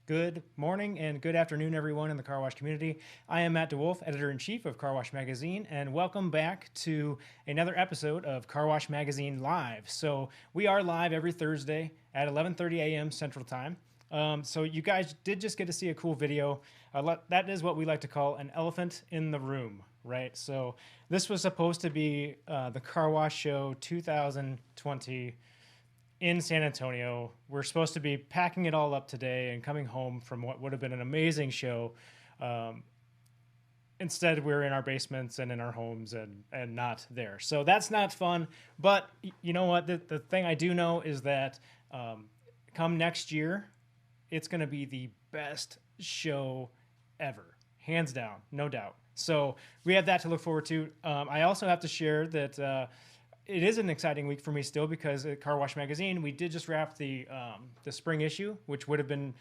Good morning and good afternoon, everyone in the car wash community. I am Matt DeWolf, editor-in-chief of Car Wash Magazine, and welcome back to another episode of Car Wash Magazine Live. So we are live every Thursday at 11:30 a.m. Central Time. So you guys did just get to see a cool video. That is what we like to call an elephant in the room, right? So this was supposed to be the Car Wash Show 2020 in San Antonio. We're supposed to be packing it all up today and coming home from what would have been an amazing show. Instead, we're in our basements and in our homes and not there. So that's not fun. But you know what? The thing I do know is that come next year, it's going to be the best show ever. Hands down, no doubt. So we have that to look forward to. I also have to share that it is an exciting week for me still because at Car Wash Magazine, we did just wrap the spring issue, which would have been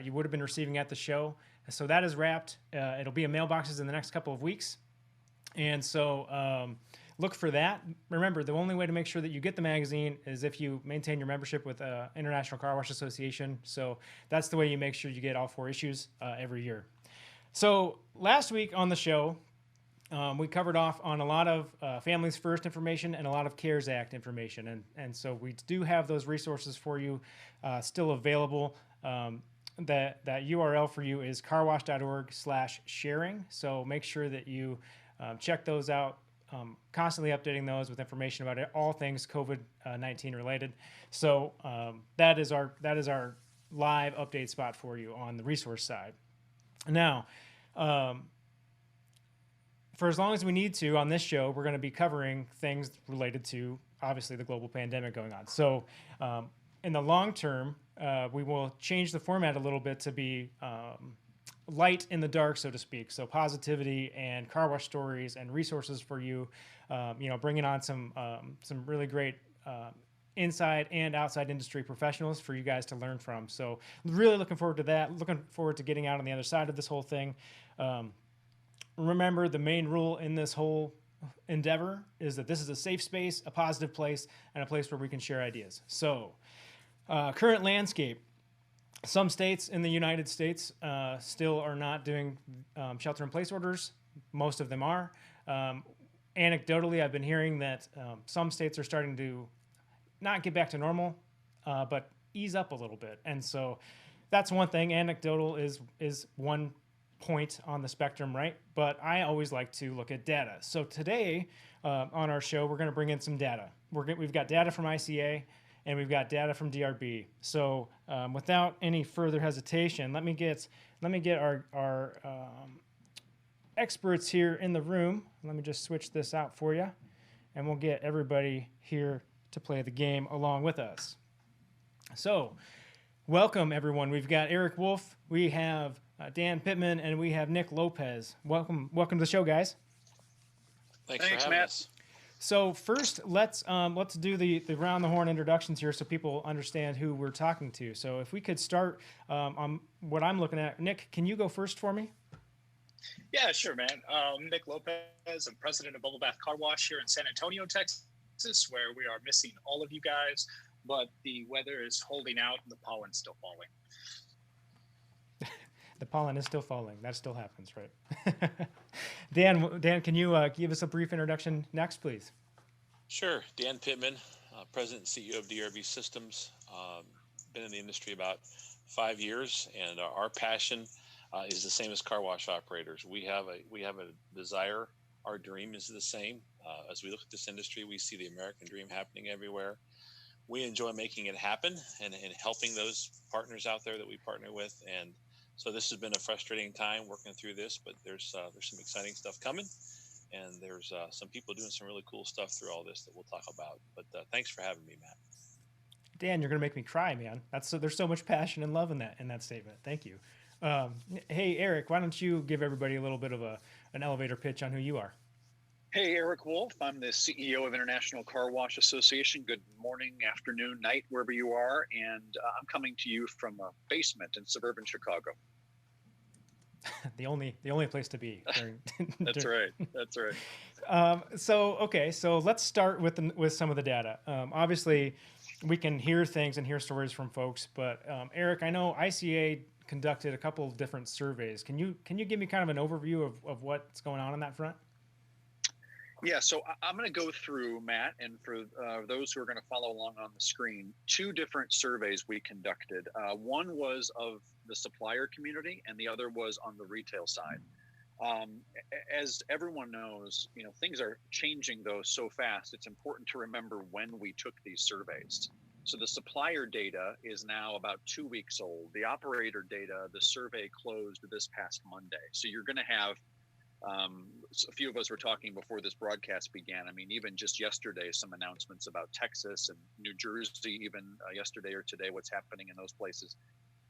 you would have been receiving at the show. So that is wrapped. It'll be in mailboxes in the next couple of weeks, and so look for that. Remember, the only way to make sure that you get the magazine is if you maintain your membership with International Carwash Association. So that's the way you make sure you get all 4 issues every year. So last week on the show, we covered off on a lot of Families First information and a lot of CARES Act information. And so we do have those resources for you still available. That URL for you is carwash.org/sharing. So make sure that you check those out. Constantly updating those with information about all things COVID-19 related. So that is our live update spot for you on the resource side. Now, for as long as we need to on this show, we're going to be covering things related to, obviously, the global pandemic going on. So in the long term, we will change the format a little bit to be light in the dark, so to speak. So positivity and car wash stories and resources for you, bringing on some really great inside and outside industry professionals for you guys to learn from. So really looking forward to that. Looking forward to getting out on the other side of this whole thing. Remember, the main rule in this whole endeavor is that this is a safe space, a positive place, and a place where we can share ideas. So, current landscape. Some states in the United States still are not doing shelter-in-place orders. Most of them are. Anecdotally, I've been hearing that some states are starting to not get back to normal, but ease up a little bit. And so that's one thing. Anecdotal is one point on the spectrum, right? But I always like to look at data. So today on our show, we're going to bring in some data. We've got data from ICA and we've got data from DRB. So without any further hesitation, let me get our experts here in the room. Let me just switch this out for you, and we'll get everybody here to play the game along with us. So welcome, everyone. We've got Eric Wulf, we have Dan Pittman, and we have Nick Lopez. Welcome to the show, guys. Thanks for having us. So first, let's do the round the horn introductions here so people understand who we're talking to. So if we could start on what I'm looking at. Nick, can you go first for me? Yeah, sure, man. Nick Lopez. I'm president of Bubble Bath Car Wash here in San Antonio, Texas, where we are missing all of you guys, but the weather is holding out and the pollen's still falling. The pollen is still falling. That still happens, right? Dan, can you give us a brief introduction next, please? Sure. Dan Pittman, President and CEO of DRB Systems. Been in the industry about 5 years, and our passion is the same as car wash operators. We have a desire. Our dream is the same. As we look at this industry, we see the American dream happening everywhere. We enjoy making it happen and helping those partners out there that we partner with. And so this has been a frustrating time working through this, but there's some exciting stuff coming, and there's some people doing some really cool stuff through all this that we'll talk about. But thanks for having me, Matt. Dan, you're gonna make me cry, man. There's so much passion and love in that statement. Thank you. Hey, Eric, why don't you give everybody a little bit of an elevator pitch on who you are? Hey, Eric Wulf. I'm the CEO of International Carwash Association. Good morning, afternoon, night, wherever you are. And I'm coming to you from a basement in suburban Chicago. the only place to be. That's right. That's right. So let's start with some of the data. Obviously, we can hear things and hear stories from folks, but Eric, I know ICA conducted a couple of different surveys. Can you give me kind of an overview of what's going on that front? Yeah, so I'm going to go through, Matt, and for those who are going to follow along on the screen, two different surveys we conducted. One was of the supplier community, and the other was on the retail side. As everyone knows, things are changing though so fast. It's important to remember when we took these surveys. So the supplier data is now about 2 weeks old. The operator data, the survey closed this past Monday. So you're going to have a few of us were talking before this broadcast began. I mean, even just yesterday, some announcements about Texas and New Jersey, even yesterday or today, what's happening in those places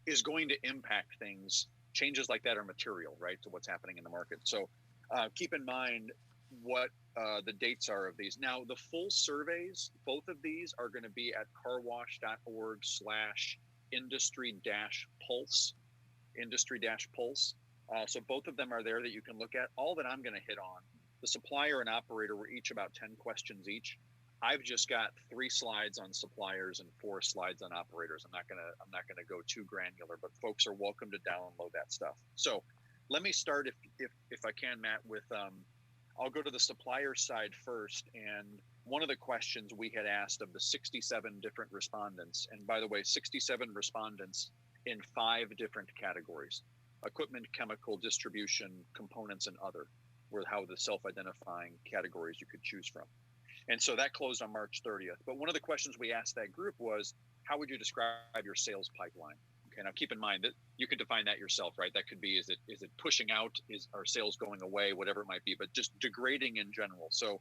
is going to impact things. Changes like that are material, right, to what's happening in the market. So keep in mind what the dates are of these. Now, the full surveys, both of these are going to be at carwash.org/industry-pulse, industry-pulse. So both of them are there that you can look at. All that I'm going to hit on, the supplier and operator were each about 10 questions each. I've just got 3 slides on suppliers and 4 slides on operators. I'm not gonna go too granular, but folks are welcome to download that stuff. So let me start, if I can, Matt, with I'll go to the supplier side first. And one of the questions we had asked of the 67 different respondents, and by the way, 67 respondents in 5 different categories: equipment, chemical, distribution, components, and other, were how the self-identifying categories you could choose from. And so that closed on March 30th. But one of the questions we asked that group was, how would you describe your sales pipeline? Okay, now keep in mind that you can define that yourself, right? That could be, is it pushing out? Are sales going away? Whatever it might be, but just degrading in general. So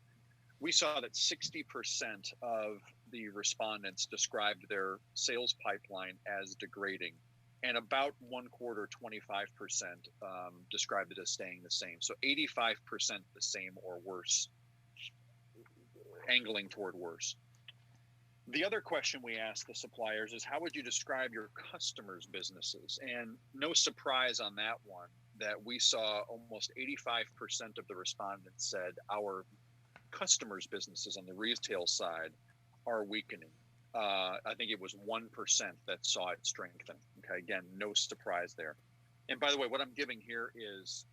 we saw that 60% of the respondents described their sales pipeline as degrading, and about 1/4, 25%, described it as staying the same. So 85% the same or worse, angling toward worse. The other question we asked the suppliers is, how would you describe your customers' businesses? And no surprise on that one, that we saw almost 85% of the respondents said our customers' businesses on the retail side are weakening. I think it was 1% that saw it strengthen. Okay, again, no surprise there. And by the way, what I'm giving here is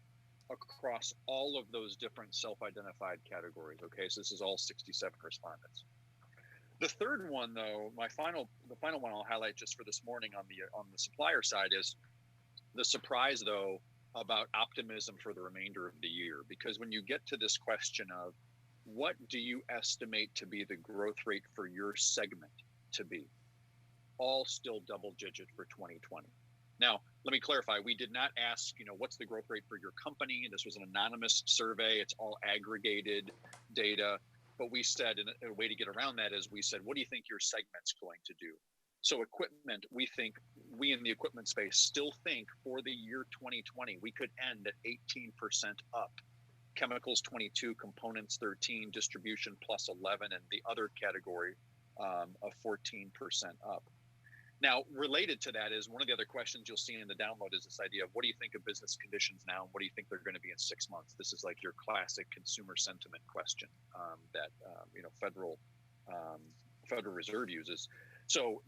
across all of those different self-identified categories. Okay, so this is all 67 respondents. The third one, though, the final one I'll highlight just for this morning on the supplier side is the surprise, though, about optimism for the remainder of the year. Because when you get to this question of what do you estimate to be the growth rate for your segment to be, all still double digit for 2020. Now, let me clarify. We did not ask, what's the growth rate for your company? This was an anonymous survey. It's all aggregated data. But we said, and a way to get around that is we said, what do you think your segment's going to do? So equipment, we in the equipment space still think for the year 2020, we could end at 18% up. Chemicals 22, components 13, distribution plus 11, and the other category of 14% up. Now, related to that is one of the other questions you'll see in the download is this idea of what do you think of business conditions now, and what do you think they're going to be in 6 months? This is like your classic consumer sentiment question that Federal Reserve uses. So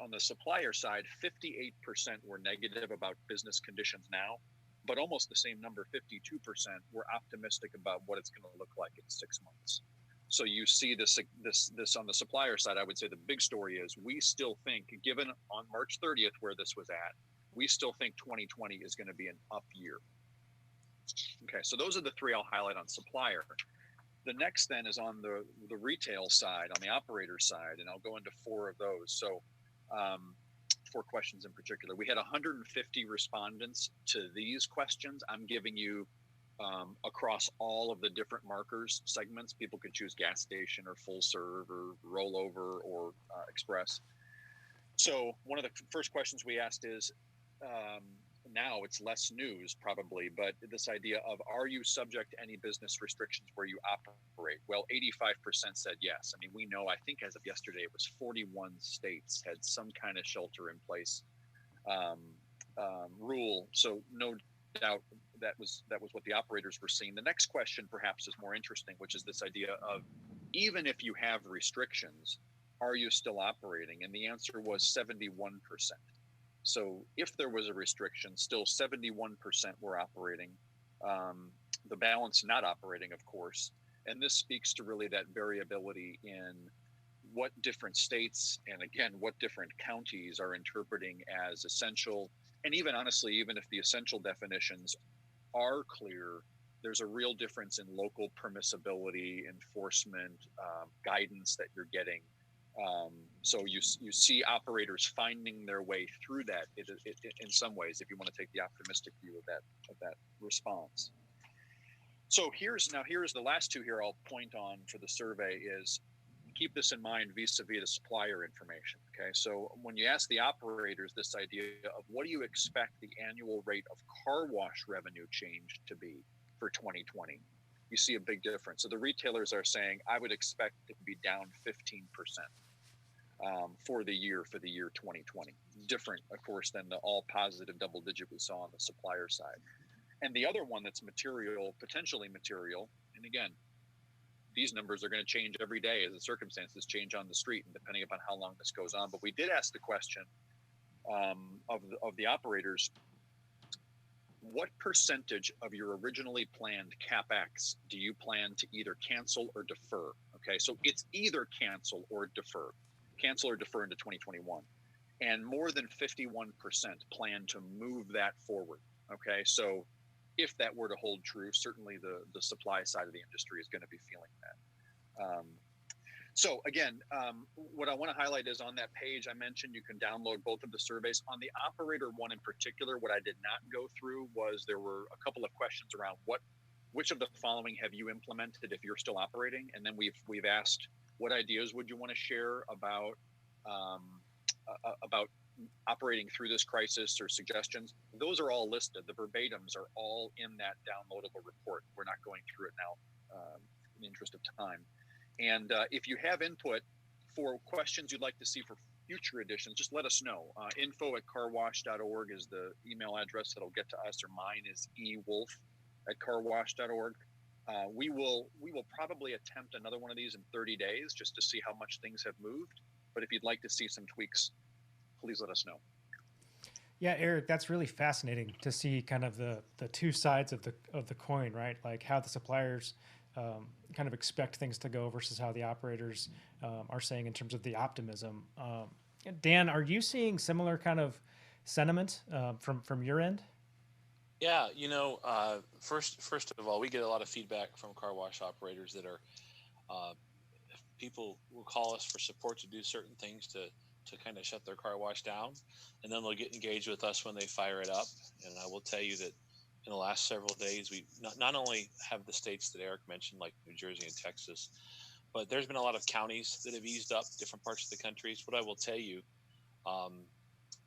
on the supplier side, 58% were negative about business conditions now, but almost the same number, 52%, were optimistic about what it's going to look like in 6 months. So you see this on the supplier side. I would say the big story is we still think, given on March 30th where this was at, we still think 2020 is going to be an up year. Okay, so those are the 3 I'll highlight on supplier. The next then is on the retail side, on the operator side, and I'll go into 4 of those. So 4 questions in particular. We had 150 respondents to these questions. I'm giving you across all of the different markers segments. People could choose gas station or full serve or rollover or express. So one of the first questions we asked is, now it's less news probably, but this idea of, are you subject to any business restrictions where you operate? Well, 85% said yes. I mean, we know, I think as of yesterday, it was 41 states had some kind of shelter in place rule. So no doubt that was what the operators were seeing. The next question perhaps is more interesting, which is this idea of, even if you have restrictions, are you still operating? And the answer was 71%. So if there was a restriction, still 71% were operating. The balance not operating, of course. And this speaks to really that variability in what different states and, again, what different counties are interpreting as essential. And even honestly, even if the essential definitions are clear, there's a real difference in local permissibility, enforcement, guidance that you're getting. So you see operators finding their way through that in some ways, if you want to take the optimistic view of that response. So here's the last two here I'll point on for the survey is keep this in mind vis-a-vis the supplier information. Okay, so when you ask the operators this idea of what do you expect the annual rate of car wash revenue change to be for 2020, you see a big difference. So the retailers are saying, I would expect it to be down 15% for the year 2020. Different, of course, than the all positive double digit we saw on the supplier side. And the other one that's potentially material, and again, these numbers are going to change every day as the circumstances change on the street and depending upon how long this goes on. But we did ask the question of the operators, what percentage of your originally planned CapEx do you plan to either cancel or defer? Okay, so it's either cancel or defer into 2021. And more than 51% plan to move that forward. Okay, so if that were to hold true, certainly the supply side of the industry is going to be feeling that. So again, what I want to highlight is on that page I mentioned, you can download both of the surveys. On the operator one in particular, what I did not go through was there were a couple of questions around which of the following have you implemented if you're still operating? And then we've asked what ideas would you want to share about operating through this crisis or suggestions. Those are all listed. The verbatims are all in that downloadable report. We're not going through it now in the interest of time. And if you have input for questions you'd like to see for future editions, just let us know. info@carwash.org is the email address that'll get to us, or mine is ewulf@carwash.org. We will probably attempt another one of these in 30 days just to see how much things have moved. But if you'd like to see some tweaks, please let us know. Yeah, Eric, that's really fascinating to see kind of the two sides of the coin, right? Like how the suppliers kind of expect things to go versus how the operators are saying in terms of the optimism. Dan, are you seeing similar kind of sentiment from your end? Yeah, first of all, we get a lot of feedback from car wash operators that are people will call us for support to do certain things to kind of shut their car wash down, and then they'll get engaged with us when they fire it up. And I will tell you that in the last several days, we not only have the states that Eric mentioned, like New Jersey and Texas, but there's been a lot of counties that have eased up, different parts of the country. So what I will tell you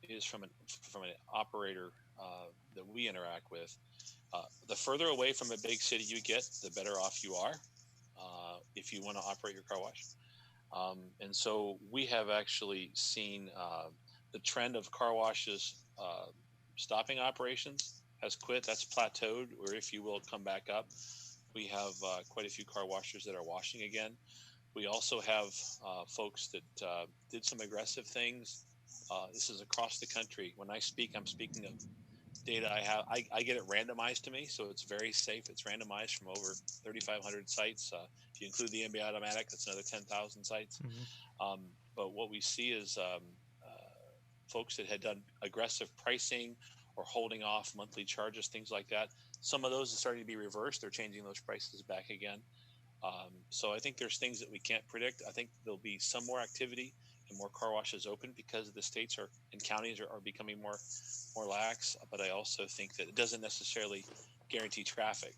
is from an operator that we interact with, the further away from a big city you get, the better off you are if you want to operate your car wash. And so we have actually seen the trend of car washes stopping operations has quit. That's plateaued, or if you will, come back up. We have quite a few car washers that are washing again. We also have folks that did some aggressive things. This is across the country. When I speak, I'm speaking of data I have. I get it randomized to me, so it's very safe. It's randomized from over 3,500 sites. If you include the MBA automatic, that's another 10,000 sites. Mm-hmm. But what we see is folks that had done aggressive pricing or holding off monthly charges, things like that. Some of those are starting to be reversed. They're changing those prices back again. So I think there's things that we can't predict. I think there'll be some more activity and more car washes open because the states and counties are becoming more lax. But I also think that it doesn't necessarily guarantee traffic.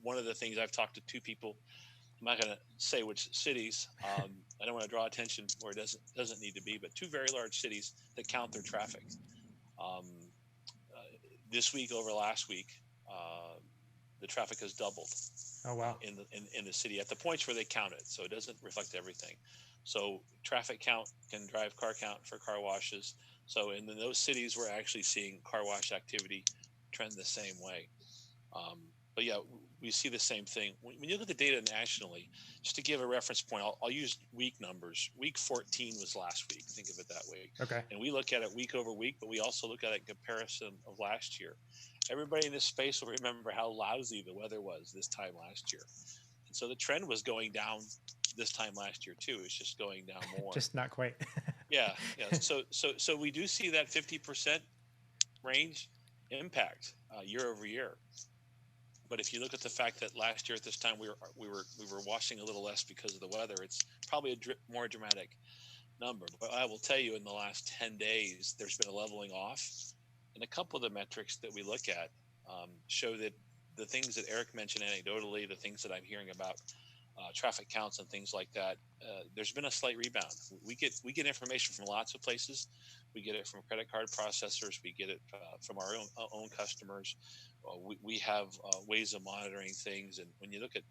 One of the things I've talked to two people, I'm not going to say which cities. I don't want to draw attention where it doesn't need to be, but two very large cities that count their traffic. This week over last week, the traffic has doubled. Oh wow! In the city at the points where they count it, so it doesn't reflect everything. So traffic count can drive car count for car washes. So in those cities, we're actually seeing car wash activity trend the same way. But yeah, we see the same thing. When you look at the data nationally, just to give a reference point, I'll use week numbers. Week 14 was last week. Think of it that way. Okay. And we look at it week over week, but we also look at it in comparison of last year. Everybody in this space will remember how lousy the weather was this time last year. And so the trend was going down this time last year too. It's just going down more. Just not quite. Yeah. So we do see that 50% range impact year over year. But if you look at the fact that last year at this time we were washing a little less because of the weather, it's probably a more dramatic number. But I will tell you, in the last 10 days, there's been a leveling off, and a couple of the metrics that we look at show that the things that Eric mentioned anecdotally, the things that I'm hearing about traffic counts and things like that, there's been a slight rebound. We get information from lots of places. We get it from credit card processors. We get it from our own customers. We have ways of monitoring things. And when you look at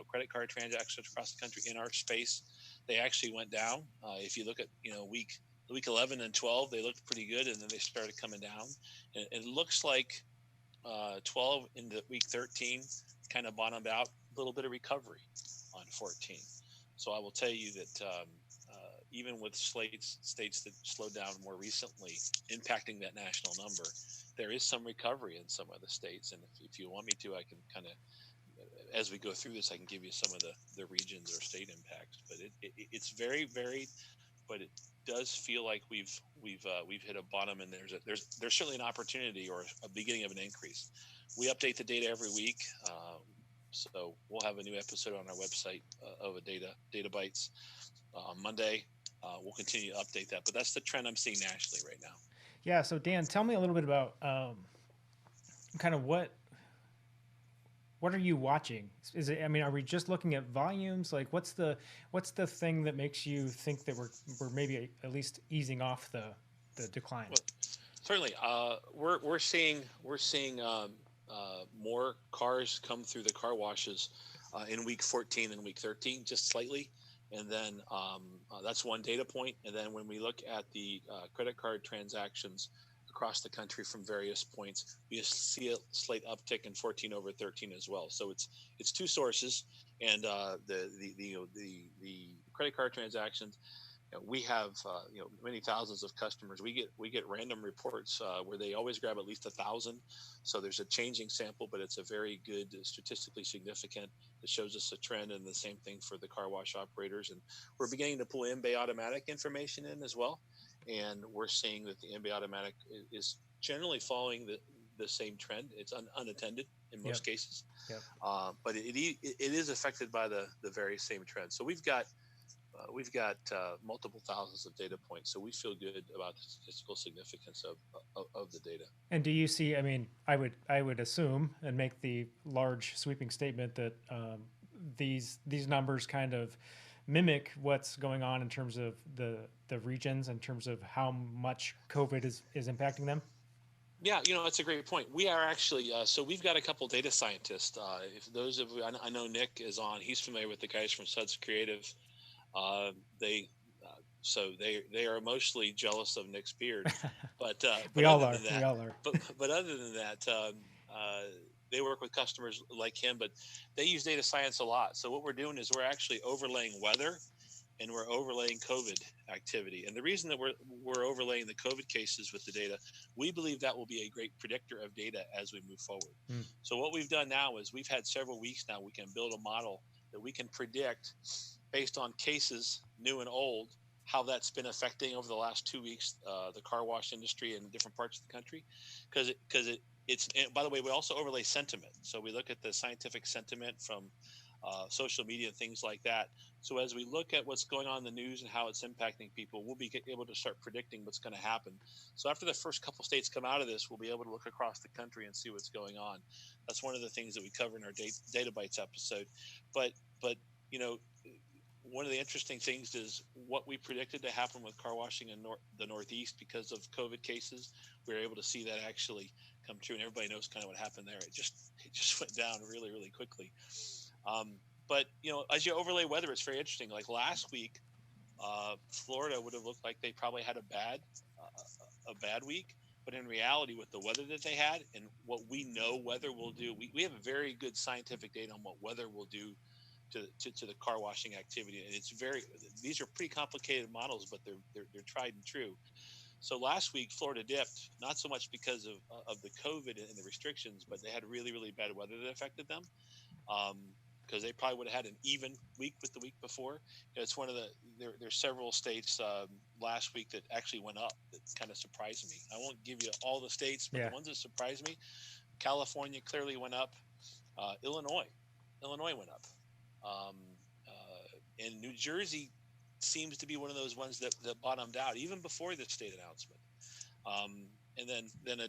credit card transactions across the country in our space, they actually went down. If you look at week 11 and 12, they looked pretty good, and then they started coming down. And it looks like 12 into week 13 kind of bottomed out. A little bit of recovery on 14. So I will tell you that even with states that slowed down more recently, impacting that national number, there is some recovery in some of the states. And if you want me to, I can kind of, as we go through this, I can give you some of the regions or state impacts. But it's very varied, but it does feel like we've hit a bottom, and there's certainly an opportunity or a beginning of an increase. We update the data every week. So we'll have a new episode on our website of data bites on Monday. We'll continue to update that, but that's the trend I'm seeing nationally right now. Yeah. So Dan, tell me a little bit about kind of what are you watching? Is it? I mean, are we just looking at volumes? Like, what's the thing that makes you think that we're maybe at least easing off the decline? Well, certainly, we're seeing more cars come through the car washes in week 14 and week 13, just slightly. And then that's one data point. And then when we look at the credit card transactions across the country from various points, we see a slight uptick in 14 over 13 as well. So it's two sources, and the credit card transactions. We have many thousands of customers. We get random reports where they always grab at least 1,000. So there's a changing sample, but it's a very good, statistically significant. It shows us a trend, and the same thing for the car wash operators. And we're beginning to pull in-bay automatic information in as well. And we're seeing that the in-bay automatic is generally following the same trend. It's unattended in most cases, but it is affected by the very same trend. So we've got multiple thousands of data points, so we feel good about the statistical significance of the data. And do you see? I mean, I would assume and make the large sweeping statement that these numbers kind of mimic what's going on in terms of the regions, in terms of how much COVID is impacting them. Yeah, that's a great point. We are actually, so we've got a couple data scientists. If those of you, I know Nick is on, he's familiar with the guys from Suds Creative. They are emotionally jealous of Nick's beard, but we all are. But other than that, they work with customers like him, but they use data science a lot. So what we're doing is we're actually overlaying weather, and we're overlaying COVID activity. And the reason that we're overlaying the COVID cases with the data, we believe that will be a great predictor of data as we move forward. So what we've done now is we've had several weeks now. We can build a model that we can predict based on cases, new and old, how that's been affecting over the last 2 weeks, the car wash industry in different parts of the country. Because it's, by the way, we also overlay sentiment. So we look at the scientific sentiment from social media and things like that. So as we look at what's going on in the news and how it's impacting people, we'll be able to start predicting what's going to happen. So after the first couple states come out of this, we'll be able to look across the country and see what's going on. That's one of the things that we cover in our Data Bites episode. But one of the interesting things is what we predicted to happen with car washing in the Northeast because of COVID cases. We were able to see that actually come true, and everybody knows kind of what happened there. It just went down really, really quickly. But as you overlay weather, it's very interesting. Like last week, Florida would have looked like they probably had a bad week, But in reality, with the weather that they had and what we know weather will do, we have a very good scientific data on what weather will do to the car washing activity. And these are pretty complicated models, but they're tried and true. So last week, Florida dipped, not so much because of the COVID and the restrictions, but they had really, really bad weather that affected them. Because they probably would have had an even week with the week before. It's one of there's several states last week that actually went up. That kind of surprised me. I won't give you all the states, but the ones that surprised me, California clearly went up. Illinois went up. And New Jersey seems to be one of those ones that bottomed out even before the state announcement. And then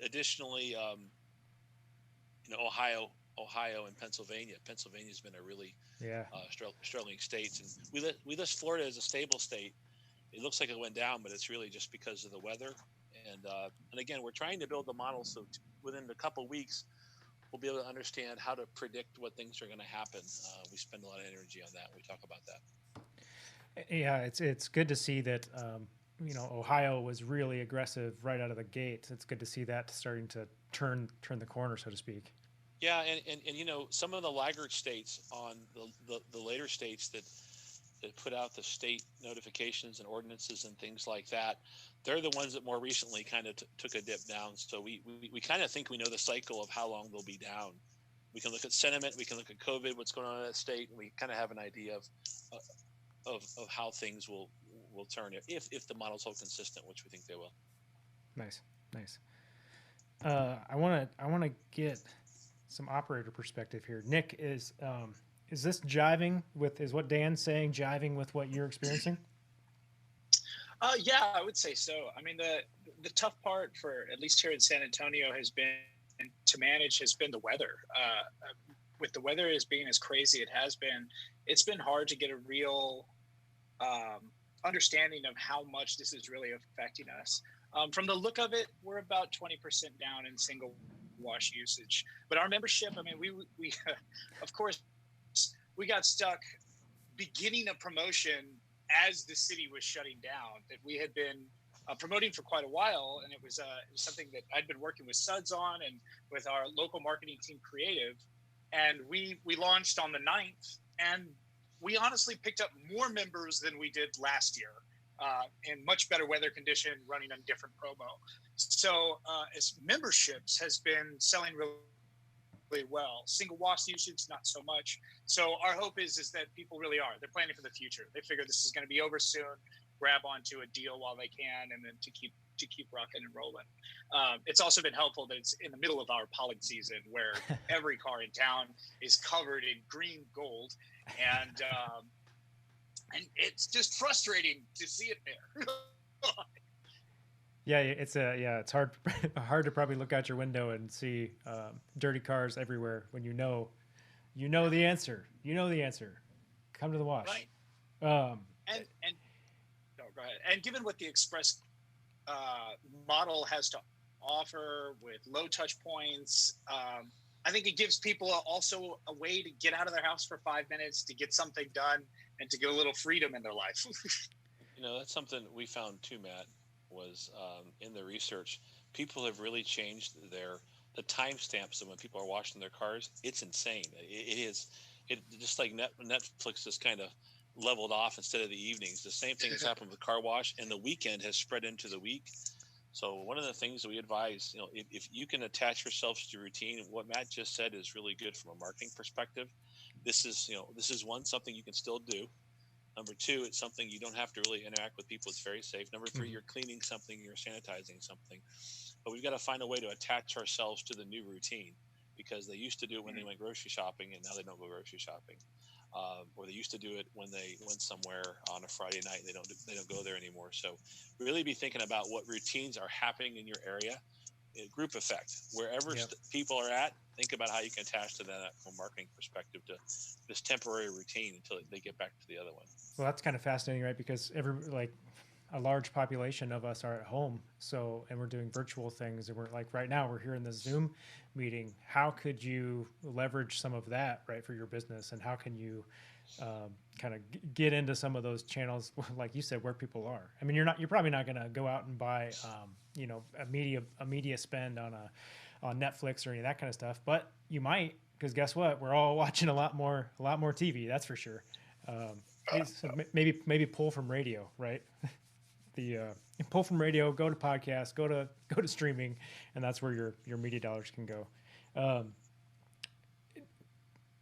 additionally, Ohio and Pennsylvania. Pennsylvania's been a really struggling state, and we list Florida as a stable state. It looks like it went down, but it's really just because of the weather. And again, we're trying to build the model so within a couple of weeks we'll be able to understand how to predict what things are going to happen. We spend a lot of energy on that. We talk about that. Yeah, it's good to see that. Ohio was really aggressive right out of the gate. It's good to see that starting to turn the corner, so to speak. Yeah, and some of the laggard states on the later states that put out the state notifications and ordinances and things like that, they're the ones that more recently kind of took a dip down. So we kind of think we know the cycle of how long they'll be down. We can look at sentiment, we can look at COVID, what's going on in that state, and we kind of have an idea of how things will turn if the models hold consistent, which we think they will. Nice. I want to get some operator perspective here. Nick, is this jiving with, is what Dan's saying jiving with what you're experiencing? Yeah, I would say so. I mean, the tough part for, at least here in San Antonio, has been the weather. With the weather as being as crazy it's been hard to get a real understanding of how much this is really affecting us. From the look of it, we're about 20% down in single wash usage, but our membership, I mean, we of course we got stuck beginning a promotion as the city was shutting down that we had been promoting for quite a while, and it was something that I'd been working with Suds on and with our local marketing team Creative, and we launched on the 9th, and we honestly picked up more members than we did last year in much better weather condition, running on different promo. So as memberships has been selling really well. Single wash usage, not so much. So our hope is that people really are. They're planning for the future. They figure this is going to be over soon, grab onto a deal while they can, and then to keep rocking and rolling. It's also been helpful that it's in the middle of our pollen season where every car in town is covered in green gold, and it's just frustrating to see it there. Yeah, it's hard to probably look out your window and see dirty cars everywhere when you know the answer. You know the answer. Come to the wash. Right. No, go ahead. And given what the Express model has to offer with low touch points, I think it gives people also a way to get out of their house for 5 minutes, to get something done, and to get a little freedom in their life. That's something we found too, Matt, was in the research. People have really changed the timestamps of when people are washing their cars. It's insane. It just like Netflix has kind of leveled off instead of the evenings. The same thing has happened with car wash, and the weekend has spread into the week. So one of the things that we advise, if you can attach yourselves to routine, what Matt just said is really good from a marketing perspective. This is something you can still do. Number two, it's something you don't have to really interact with people. It's very safe. Number three, you're cleaning something, you're sanitizing something. But we've got to find a way to attach ourselves to the new routine, because they used to do it when they went grocery shopping, and now they don't go grocery shopping. Or they used to do it when they went somewhere on a Friday night. They don't go there anymore. So really be thinking about what routines are happening in your area. Group effect, wherever people are at, think about how you can attach to that from a marketing perspective to this temporary routine until they get back to the other one. Well, that's kind of fascinating, right? Because a large population of us are at home, and we're doing virtual things, and we're like, right now we're here in the Zoom meeting. How could you leverage some of that, right, for your business, and how can you kind of get into some of those channels, like you said, where people are. I mean, you're probably not going to go out and buy, a media spend on Netflix or any of that kind of stuff, but you might, because guess what? We're all watching a lot more TV. That's for sure. So maybe pull from radio, right? Pull from radio, go to podcasts, go to streaming, and that's where your media dollars can go.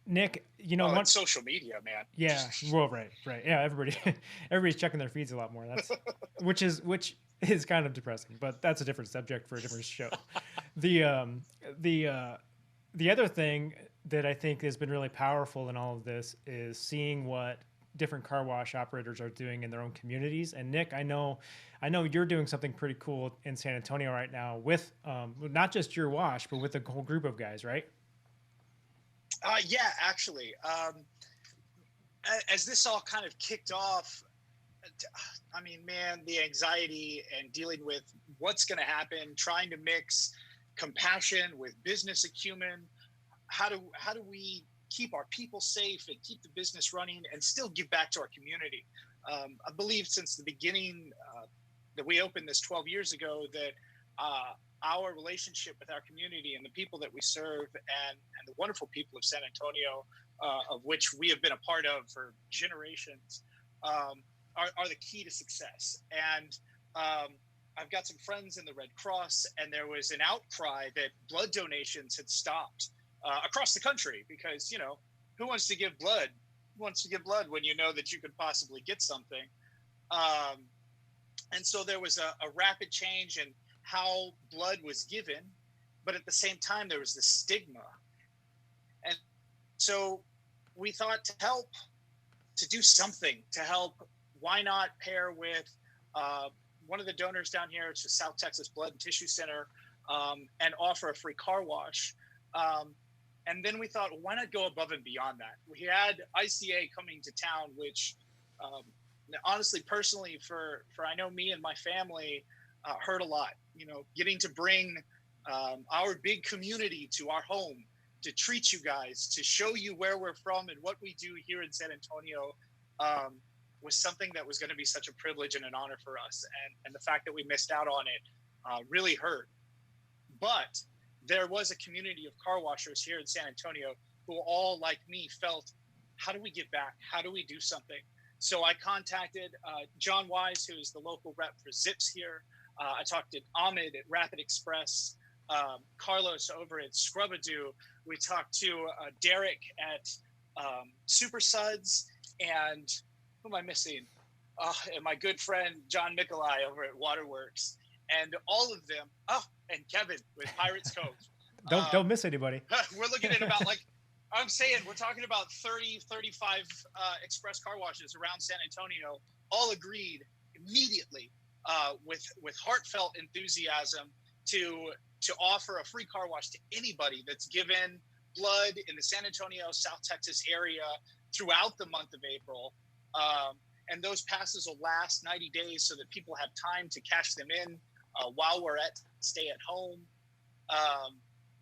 Nick, it's social media, man. Yeah, well, right. Yeah, everybody's checking their feeds a lot more. That's which is kind of depressing, but that's a different subject for a different show. The other thing that I think has been really powerful in all of this is seeing what different car wash operators are doing in their own communities. And Nick, I know you're doing something pretty cool in San Antonio right now with not just your wash, but with a whole group of guys, right? Yeah, actually. As this all kind of kicked off, I mean, man, the anxiety and dealing with what's going to happen, trying to mix compassion with business acumen. How do we keep our people safe and keep the business running and still give back to our community? I believe since the beginning that we opened this 12 years ago that our relationship with our community and the people that we serve and the wonderful people of San Antonio, of which we have been a part of for generations, are the key to success. And I've got some friends in the Red Cross, and there was an outcry that blood donations had stopped across the country because, who wants to give blood? Who wants to give blood when you know that you could possibly get something? And so there was a rapid change in how blood was given, but at the same time, there was the stigma. And so we thought to do something to help, why not pair with one of the donors down here, it's the South Texas Blood and Tissue Center, and offer a free car wash. And then we thought, well, why not go above and beyond that? We had ICA coming to town, which honestly, personally, for I know me and my family, hurt a lot. Getting to bring our big community to our home, to treat you guys, to show you where we're from and what we do here in San Antonio, was something that was going to be such a privilege and an honor for us. And the fact that we missed out on it really hurt. But there was a community of car washers here in San Antonio who all, like me, felt, how do we give back? How do we do something? So I contacted John Wise, who is the local rep for Zips here. I talked to Ahmed at Rapid Express, Carlos over at Scrubadoo. We talked to Derek at Super Suds, and who am I missing? And my good friend John Nikolai over at Waterworks, and all of them. And Kevin with Pirates Cove. Don't miss anybody. We're looking at about, I'm saying, we're talking about 30, 35 express car washes around San Antonio, all agreed immediately with heartfelt enthusiasm to offer a free car wash to anybody that's given blood in the San Antonio, South Texas area throughout the month of April. And those passes will last 90 days so that people have time to cash them in while we're at stay at home.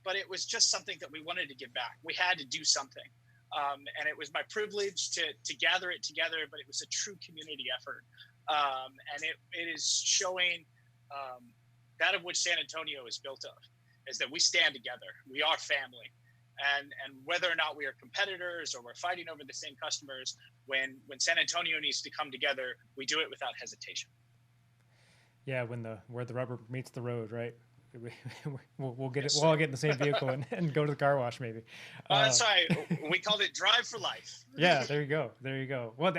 But it was just something that we wanted to give back. We had to do something. And it was my privilege to gather it together, but it was a true community effort. And it is showing that of which San Antonio is built of, is that we stand together. We are family. And whether or not we are competitors or we're fighting over the same customers, when San Antonio needs to come together, we do it without hesitation. Yeah, where the rubber meets the road, right? We'll get it. We'll all get in the same vehicle and go to the car wash, maybe. That's right. We called it Drive for Life. Yeah, there you go. Well,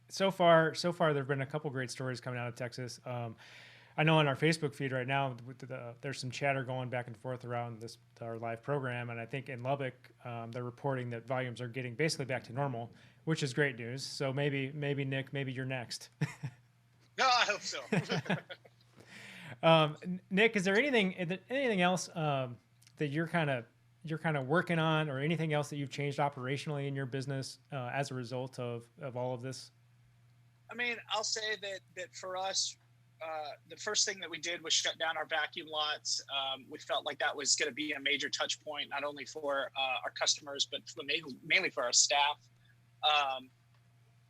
so far there've been a couple great stories coming out of Texas. I know on our Facebook feed right now, there's some chatter going back and forth around our live program, and I think in Lubbock, they're reporting that volumes are getting basically back to normal, which is great news. So maybe Nick, maybe you're next. No, I hope so. Nick, is there anything else that you're kind of working on, or anything else that you've changed operationally in your business as a result of all of this? I mean, I'll say that for us, the first thing that we did was shut down our vacuum lots. We felt like that was going to be a major touch point, not only for our customers, but mainly for our staff.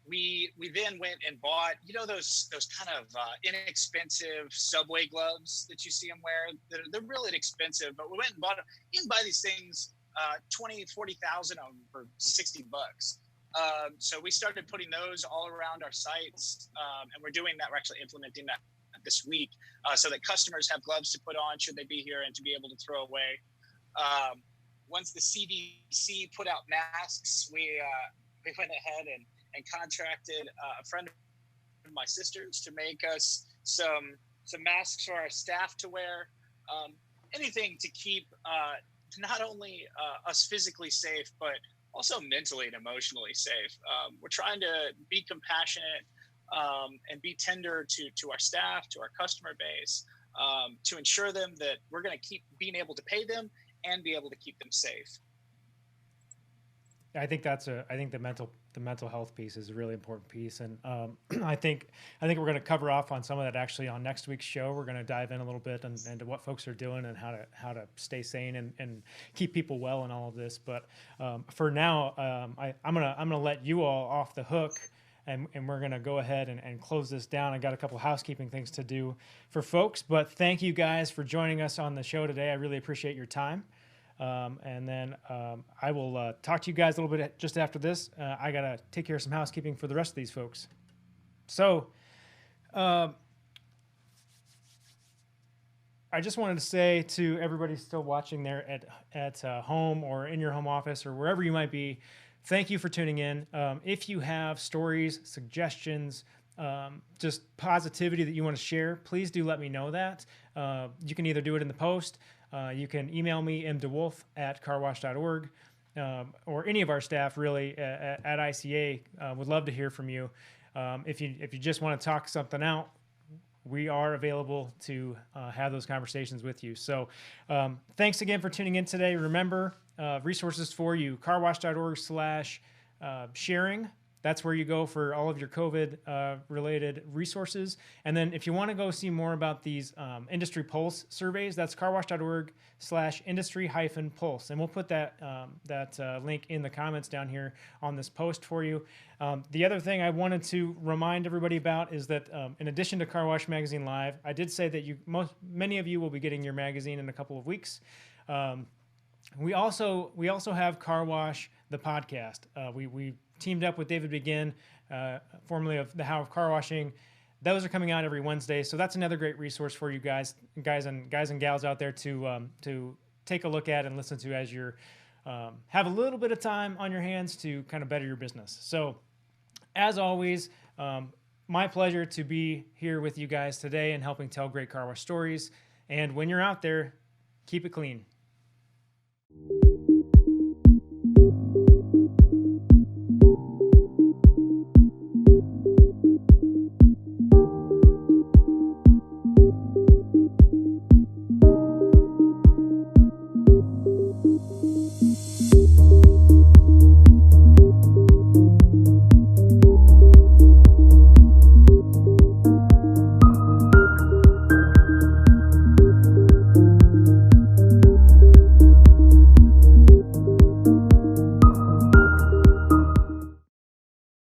We then went and bought, those kind of inexpensive Subway gloves that you see them wear. They're really inexpensive, but we went and bought them. You can buy these things 20, 40,000 of them for $60. So we started putting those all around our sites, and we're doing that. We're actually implementing that this week, so that customers have gloves to put on should they be here and to be able to throw away. Once the CDC put out masks, we went ahead and contracted a friend of my sister's to make us some masks for our staff to wear. Anything to keep not only us physically safe, but also mentally and emotionally safe. We're trying to be compassionate and be tender to our staff, to our customer base, to ensure them that we're going to keep being able to pay them and be able to keep them safe. I think the mental health piece is a really important piece, and I think we're going to cover off on some of that actually on next week's show. We're going to dive in a little bit into what folks are doing and how to stay sane and keep people well in all of this. But for now, I'm gonna let you all off the hook, and we're gonna go ahead and close this down. I got a couple housekeeping things to do for folks, but thank you guys for joining us on the show today. I really appreciate your time. And then I will talk to you guys a little bit just after this. I got to take care of some housekeeping for the rest of these folks. So I just wanted to say to everybody still watching there at home or in your home office or wherever you might be, thank you for tuning in. If you have stories, suggestions, just positivity that you want to share, please do let me know that. You can either do it in the post. You can email me, mdewolf@carwash.org, or any of our staff really at ICA. Would love to hear from you. If you just want to talk something out, we are available to have those conversations with you. So thanks again for tuning in today. Remember, resources for you, carwash.org/sharing. That's where you go for all of your COVID related resources. And then if you want to go see more about these industry pulse surveys, that's carwash.org/industry-pulse. And we'll put that link in the comments down here on this post for you. The other thing I wanted to remind everybody about is that in addition to Car Wash Magazine Live, I did say that many of you will be getting your magazine in a couple of weeks. We also have Car Wash, the podcast. We teamed up with David Begin, formerly of the How of Car Washing. Those are coming out every Wednesday, so that's another great resource for you guys and gals out there to take a look at and listen to as you're have a little bit of time on your hands to kind of better your business. So, as always, my pleasure to be here with you guys today and helping tell great car wash stories. And when you're out there, keep it clean.